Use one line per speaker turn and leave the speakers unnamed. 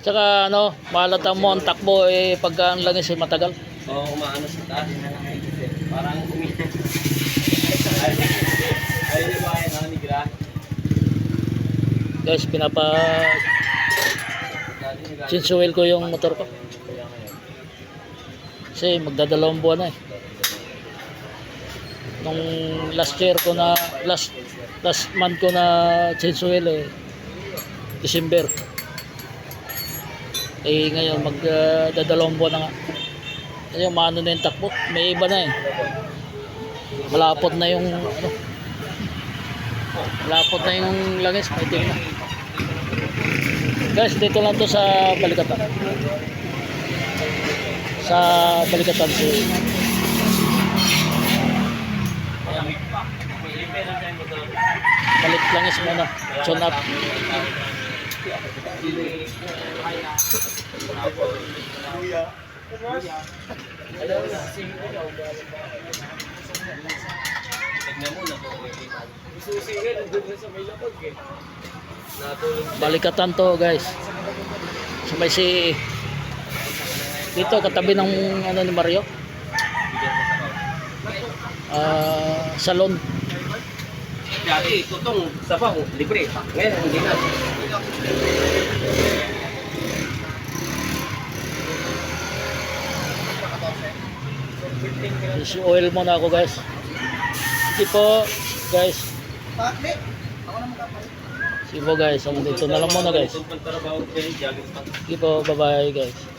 Tsaka ano, mahalata mo ang takbo eh pagka ang langis ay matagal.
Oo, umaano sa taas. Parang ayun yung bahay na ni Gra.
Guys, sinsuel ko yung motor ko. Kasi magdadalawang buwan na eh. Nung last month ko na sinsuel eh, December. Eh ngayon magdadalawang buwan na nga. Kasi maano na yung takbo, may iba na eh. Malapot na yung ano. Malapot na yung langis, may tingin na. Guys, dito lang to sa Balikatan. Sa Balikatan si balik langis muna. Tune up. Balikatan to guys. Sabay si dito katabi ng ano ni Mario. Salon.
Dati tutong sabaw libre. Ngayon hindi na.
Isi oil muna ako guys. Sige po guys. Sige po guys. Dito na lang muna guys. Sige po, bye bye guys.